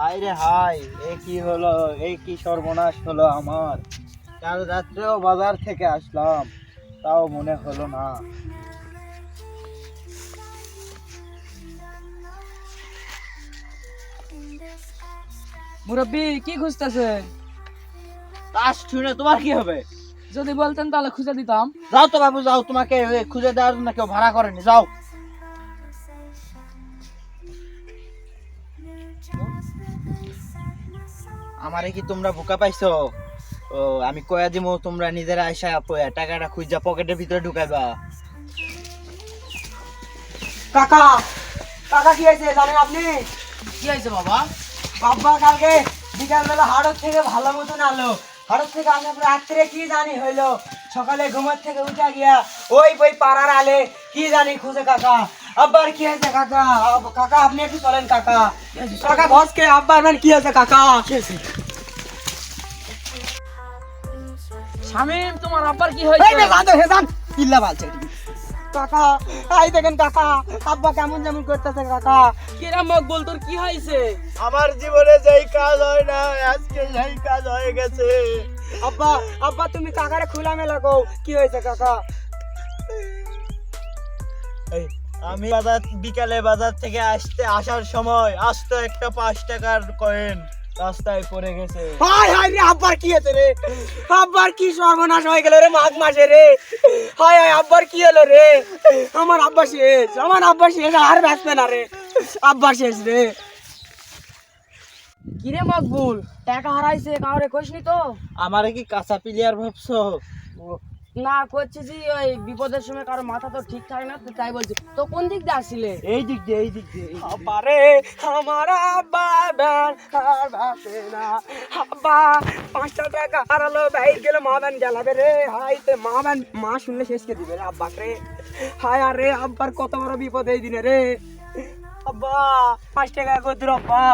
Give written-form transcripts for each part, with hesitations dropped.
High রে high, এ কি হলো? এই কি সর্বনাশ হলো আমার! কাল রাত্রেও বাজার থেকে আসলাম, তাও মনে হলো না। মুরব্বি কি খুঁজতেছে? তাস শুনে তোমার কি হবে? যদি বলতেন তাহলে খুঁজে দিতাম। যাও তো বাবু, যাও, তোমাকে খুঁজে দেওয়ার জন্য কেউ ভাড়া করেনি, যাও। আমারে কি তোমরা বোকা পাইছো? ও, আমি কয়া দিমু, তোমরা নিজেরা আইসা টাকাটা খুঁজা পকেটের ভিতরে ঢুকাইবা। কাকা, কাকা কি হয়েছে জানেন আপনি? কি হয়েছে বাবা? বাবা কালকে বিকালবেলা হাড়ত থেকে ভালো মতন আলো, হাড়ত থেকে আসার পর রাত্রে কি জানি হইলো, সকালে ঘুমার থেকে উঠা গিয়া ওই পাড়ার আলে কি জানি খুঁজে কাকা। আব্বার কি হয়েছে কাকা? কাকা আপনি একটু চলেন কাকা। কাকা ঘসকে আব্বার কি হয়েছে কাকা? শামিম, তোমার আব্বার কি হয়েছে? পিল্লা বালছে কাকা, আই দেখেন কাকা, আব্বা কেমন যেমন করতেছে কাকা। কিরা মকবুল, তোর কি হয়েছে? আমার জীবনে যেই কাজ হয় না, আজকে সেই কাজ হয়ে গেছে। আব্বা, আব্বা তুমি কাকারে খোলা মেলা কও কি হয়েছে কাকা? এই, আমি বিকালে বাজার থেকে আসার সময় আস্ত একটা 5 টাকার কয়েন রাস্তায় পড়ে গেছে। হাই হাই রে, আব্বার কি হয়েছে রে? আব্বার কি সর্বনাশ হয়ে গেল রে মাঘ মাসে রে? হাই হাই, আব্বার কি হলো রে? আমার আব্বা শেষ, আমার আব্বা শেষ, আর বাঁচবে না রে, আব্বা শেষ রে। কিরে মকবুল, টাকা হারাইছে, কাউরে কইসনি তো? আমারে কি কাঁচা প্লেয়ার ভাবছো? না, করছি যে ওই বিপদের সময় কারো মাথা তো ঠিক থাকে না, তো তাই বলছি। তো কোন দিক দিয়ে আসছিলে? এই দিক দিয়ে, এই দিক দিয়ে। আব্বা রে, আমার আব্বা ব্যান আর বাঁচে না। আব্বা 5টা টাকা হারালো, বাইর গেল, মা ব্যান গেলাবে রে। হাই তে মা ব্যান, মা শুনলে শেষ করে দিবে রে আব্বা রে। হাই আরে, আব্বার কত বড় বিপদ এই দিনে রে। আব্বা 5 টাকা কত আব্বা?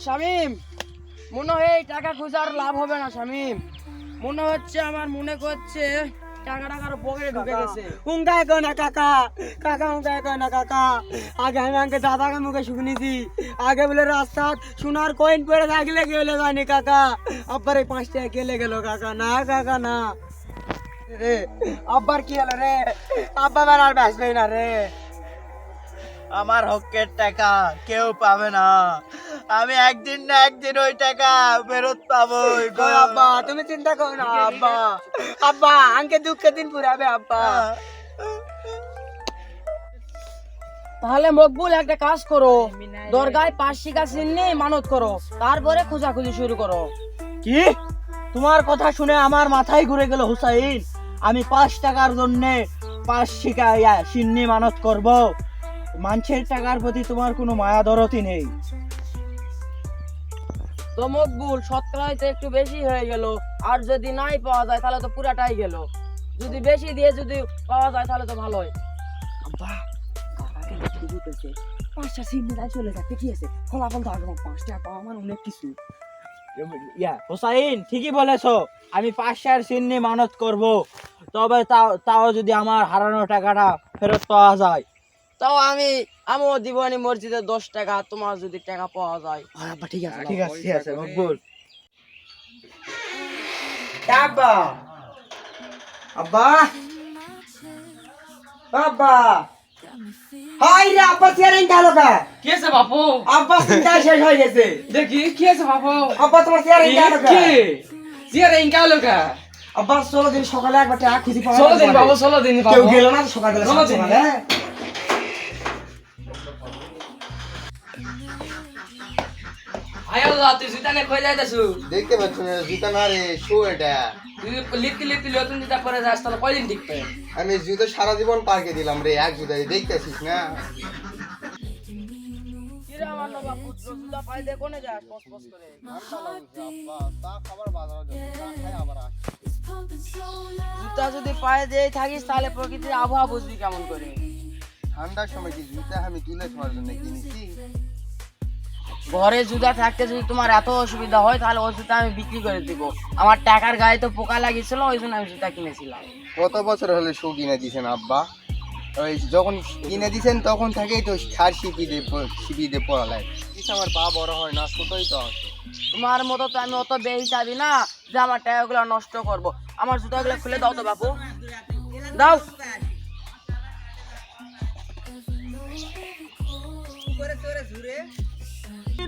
শামিম, মনে হয় এই টাকা খুঁজার লাভ হবে না শামিম। মনে হচ্ছে, আমার মনে করছে টাকাটা কারো পকেটে ঢুকে গেছে। উঙ্গায় কো না কাকা, কাকা উঙ্গায় কো না কাকা। আগে আমি আমাকে দাদাকে মুখে শুনেছি, আগে বলে রাস্তা সোনার কয়েন পড়ে থাকলে গেলে জানি কাকা। আব্বার এই 5 টাকা গেলে গেল কাকা। না কাকা না রে, আব্বার কি হলো রে? আব্বা আর বাঁচবে না রে। আমার হকের টাকা কেউ পাবে না, আমি একদিন না একদিন ওই টাকা ফেরত পাবোই গো। কই আব্বা, তুমি চিন্তা করো না আব্বা। আব্বা আঙ্কে দুঃখের দিন পুরাবে আব্বা। তাহলে মকবুল একটা কাজ করো, দরগায় 5 শিকা চিন্নি মানত করো, তারপরে খোঁজাখুঁজি শুরু করো। কি? তোমার কথা শুনে আমার মাথায় ঘুরে গেল হুসাইন। আমি 5 টাকার জন্য 5 শিকা সিন্নি মানত করব? মানুষের টাকার প্রতি তোমার কোনো মায়া দরদি নেই। তো মকবুল, শতকরা হয়তো একটু বেশি হয়ে গেল, আর যদি নাই পাওয়া যায় তাহলে তো পুরাটাই গেল। যদি বেশি দিয়ে যদি পাওয়া যায় তাহলে তো ভালোই। আব্বা কাকাকে দেখতে দিতেছে, 5টা সিন্নি দাই চলে যাচ্ছে, কি আছে ফলাফল তো আগে 5 টাকা পাওয়া মানে অনেক কিছু। হুসাইন ঠিকই বলেছো, আমি 5 সিন্নি মানত করব, তবে তাও যদি আমার হারানো টাকাটা ফেরত পাওয়া যায়। তাও আমিও দিবানি মসজিদে 10 টাকা, তোমার যদি টাকা পাওয়া যায়। আব্বা ঠিক আছে, ঠিক আছে, ঠিক আছে মকবুল। আব্বা, আব্বা, আব্বা, হাই রে আব্বা, চেয়ারিং গেল কা? কি আছে বাপু? আব্বা চিন্তা শেষ হয়ে গেছে। দেখি কি আছে বাপু? আব্বা তোমার চেয়ারিং গেল কা? জিয়ারে ইনকা লোকা আব্বা 16 দিন সকালে একবার টাকা খুঁজি পাওয়া 16 দিন বাবু, 16 দিন বাবু। কেউ গেল না সকালে? 16 দিন। আয় আল্লাহ, তুই জুতা নে কই যাইতাছু? দেখতে পাচ্ছ না জুতা না রে, শো এটা। তুই লিপতি লিপতি নতুন জুতা পরে যাস, তাহলে কয়দিন টিকবে? আমি জুতো সারা জীবন পার্কে দিলাম রে, এক জুতাই দেখতেছিস না। কিরে আমার নবা পুত্র, জুতা পাই দে কোনে যাস পস পস করে? জুতা যদি পায়ে দিয়ে থাকিস তাহলে প্রকৃতির আবহাওয়া বুঝবি কেমন করে? ঠান্ডার সময় কি জুতা আমি তুলে খাওয়ার জন্য কিনেছি? ঘরে জুতা থাকতে যদি তোমার এত অসুবিধা হয় তাহলে ওই জুতা আমি বিক্রি করে দিব। আমার টাকার গায়ে তো পোকা লাগিয়েছিল, ওই জন্য আমি জুতা কিনেছিলাম। কত বছর হলে শু কিনে দিয়েছেন আব্বা? ওই যখন কিনে দিছেন তখন থেকেই তো সার শিপি দিয়ে পড়ালেন। আমার পা বড় হয় না, ছোটই তো আছে। তোমার মতো তো আমি অত বেহিসাবি না যে আমার টাকাগুলো নষ্ট করব। আমার জুতাগুলো খুলে দাও তো বাপু, দাও।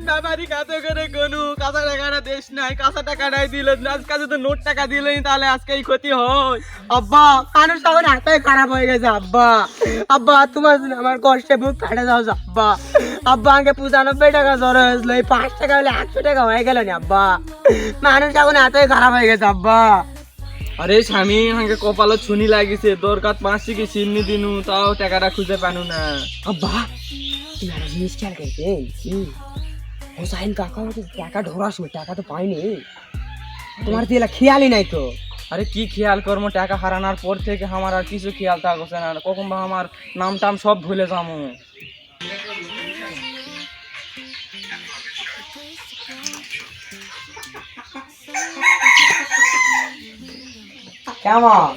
বাবারি কাছে করে গনু কাঁচা টাকাটা দেশ নাই, কাঁচা টাকাটাই দিল আজকে যদি নোট টাকা দিলেন তাহলে আজকে এই ক্ষতি হয়। আব্বা মানুষ তখন হাতে খারাপ হয়ে গেছে। আব্বা আব্বা তোমার জন্য আমার কষ্টে বুক ফাটে যাও আব্বা। আব্বা আমাকে 95 টাকা জ্বর হয়েছিল, এই 5 টাকা হলে 100 টাকা হয়ে গেল না আব্বা। মানুষ এখন হাতে খারাপ হয়ে গেছে আব্বা। আরে স্বামী আমাকে কপালে ছুনি লাগিছে, দরকার 5 কি চিনি দিনু তাও টাকাটা খুঁজে পানু না। আব্বা তুমি একটা জিনিস খেয়াল করতে হোসাইন কাকা আমাকে টাকা ঢোরার সময় টাকা তো পাইনি, তোমার তো এলা খেয়ালই নাই তো। আরে কি খেয়াল করবো, টাকা হারানোর পর থেকে আমার আর কিছু খেয়াল থাকছে না, কখন বা আমার নাম টাম সব ভুলে যাবো। কেমন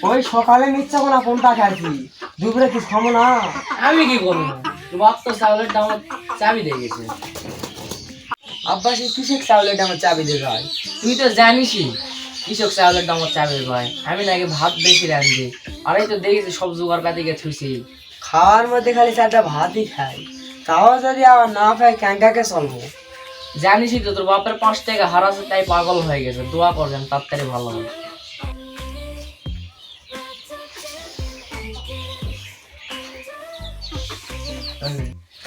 ওই সকালে মিথ্যা কোনা ফোনটা খাচ্ছি, দুপুরে কি খাবো না? আমি কি করবো, বাপ তো চাউলের দাম চাবি দিয়ে গেছে। আব্বা সে কিসের চাউলের দামের চাবি দিয়ে ভাই? তুই তো জানিসই কৃষক চাউলের দাম চাবি ভাই। আমি নাকি ভাত বেশি রাঁধি, আর এই তো দেখেছি সব জোগাড় পাতি গে থুইছি। খাওয়ার মধ্যে খালি 4টা ভাতই খাই, তাও যদি আবার না পাই ক্যাঙ্কাকে চলবো। জানিসই তো তোর বাপের 5 টাকা হারাছে তাই পাগল হয়ে গেছে। দোয়া করবেন তাড়াতাড়ি ভালো হবে।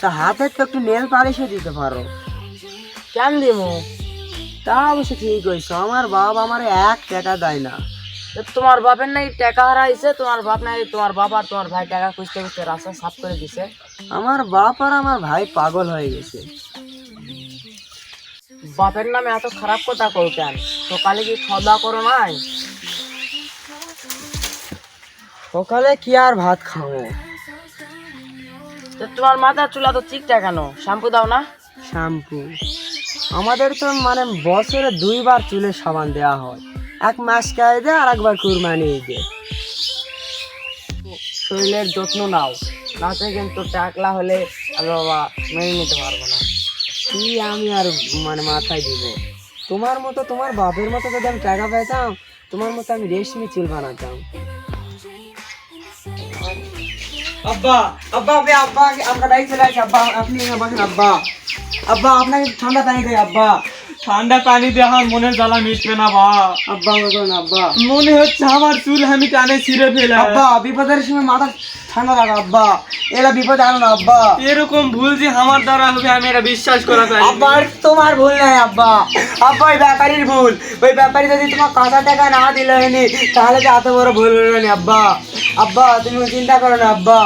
তা হাতে তো একটু নেল পালিশও দিতে পারো। কেন দিমু? তা অবশ্য ঠিক হয়েছে, আমার বাবা আমার 1 টাকা দেয় না। তোমার বাপের নাকি টাকা হারাইছে, তোমার বাপ নাকি তোমার বাপ আর তোমার ভাই টাকা খুঁজতে খুঁজতে রাস্তা সাফ করে দিছে। আমার বাপ আর আমার ভাই পাগল হয়ে গেছে। বাপের নামে এত খারাপ কথা কও কেন? সকালে কি খাওয়া দাওয়া করো নাই? সকালে কি আর ভাত খাবো? তো তোমার মাথার চুলা তো চিকটা কেন? শ্যাম্পু দাও না? শ্যাম্পু আমাদের তো মানে বছরে 2 বার চুলের সাবান দেওয়া হয়, 1 মাস গায়ে দেয় আর 1 বার কুরবানি ঈদে। শরীরের যত্ন নাও, নাতে কিন্তু টাকলা হলে আর বাবা মেনে নিতে পারবো না। কি আমি আর মানে মাথায় দিব? তোমার মতো তোমার বাপের মতো যদি আমি টাকা পেতাম, তোমার মতো আমি রেশমি চুল বানাতাম। আব্বা আব্বা আব্বা আমরা বাইক চলে আসি। আব্বা আপনি বসেন। আব্বা আব্বা আপনাকে ঠান্ডা পানি দেয়। আব্বা ঠান্ডা পানি দিয়ে আমার মনের জ্বালা মিটবে না বা। আব্বা বলুন। আব্বা মনে হচ্ছে আমার চুল আমি টানে ছিঁড়ে ফেলে। আব্বা বিপদের সময় মাথা ঠান্ডা লাগা। আব্বা এরা বিপদ আনো না। আব্বা এরকম ভুল যে আমার দ্বারা হবে আমি এটা বিশ্বাস করা পারি। আব্বা তোমার ভুল নাই আব্বা। আব্বা ওই ব্যাপারীর ভুল। ওই ব্যাপারী যদি তোমার কাঁচা টাকা না দিল হয়নি তাহলে তো এত বড় ভুল হলো না। আব্বা আব্বা তুমি চিন্তা করো না। আব্বা